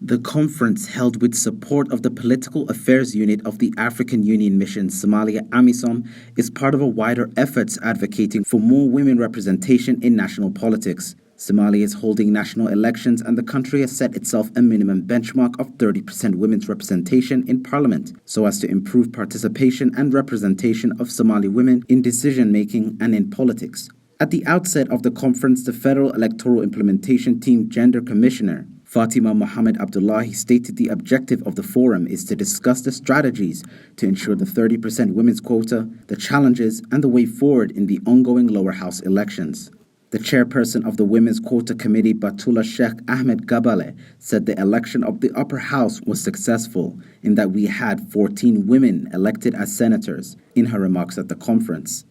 The conference, held with support of the Political Affairs Unit of the African Union Mission Somalia AMISOM, is part of a wider effort advocating for more women representation in national politics. Somalia is holding national elections, and the country has set itself a minimum benchmark of 30% women's representation in parliament, so as to improve participation and representation of Somali women in decision-making and in politics. At the outset of the conference, the Federal Electoral Implementation Team Gender Commissioner, Fatima Mohammed Abdullahi, stated the objective of the forum is to discuss the strategies to ensure the 30% women's quota, the challenges, and the way forward in the ongoing lower house elections. The chairperson of the Women's Quota Committee, Batula Sheikh Ahmed Gabale, said the election of the upper house was successful in that we had 14 women elected as senators, in her remarks at the conference.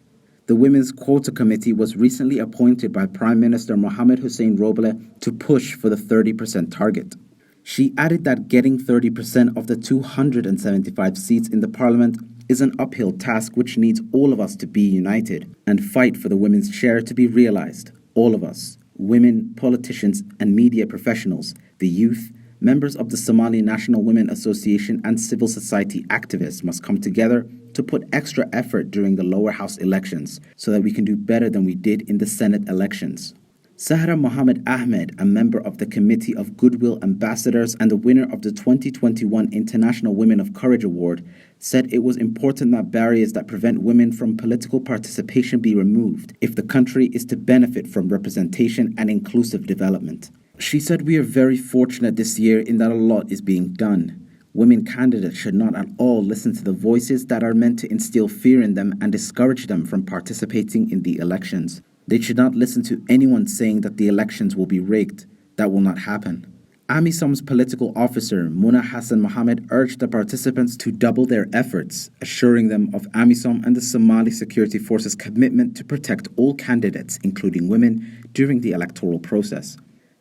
The Women's Quota Committee was recently appointed by Prime Minister Mohamed Hussein Roble to push for the 30% target. She added that getting 30% of the 275 seats in the parliament is an uphill task which needs all of us to be united and fight for the women's share to be realized. All of us, women, politicians and media professionals, the youth, members of the Somali National Women Association and civil society activists must come together to put extra effort during the lower house elections so that we can do better than we did in the Senate elections. Sahra Mohammed Ahmed, a member of the Committee of Goodwill Ambassadors and the winner of the 2021 International Women of Courage Award, said it was important that barriers that prevent women from political participation be removed if the country is to benefit from representation and inclusive development. She said, "We are very fortunate this year in that a lot is being done. Women candidates should not at all listen to the voices that are meant to instill fear in them and discourage them from participating in the elections. They should not listen to anyone saying that the elections will be rigged. That will not happen." AMISOM's political officer, Muna Hassan Mohammed, urged the participants to double their efforts, assuring them of AMISOM and the Somali Security Forces' commitment to protect all candidates, including women, during the electoral process.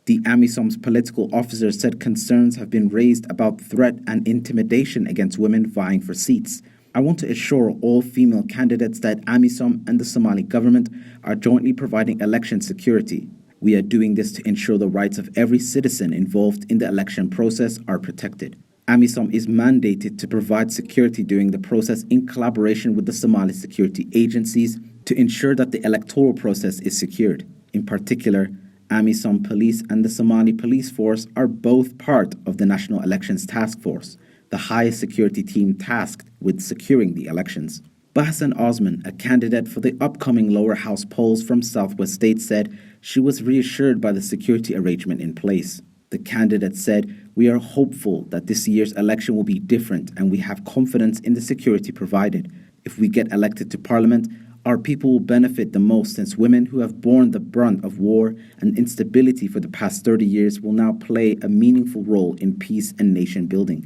The AMISOM's political officer said concerns have been raised about threat and intimidation against women vying for seats. "I want to assure all female candidates that AMISOM and the Somali government are jointly providing election security. We are doing this to ensure the rights of every citizen involved in the election process are protected. AMISOM is mandated to provide security during the process in collaboration with the Somali security agencies to ensure that the electoral process is secured. In particular, AMISOM Police and the Somali Police Force are both part of the National Elections Task Force, the highest security team tasked with securing the elections." Bahsan Osman, a candidate for the upcoming lower house polls from Southwest States, said she was reassured by the security arrangement in place. The candidate said, "We are hopeful that this year's election will be different and we have confidence in the security provided. If we get elected to parliament, our people will benefit the most since women who have borne the brunt of war and instability for the past 30 years will now play a meaningful role in peace and nation building."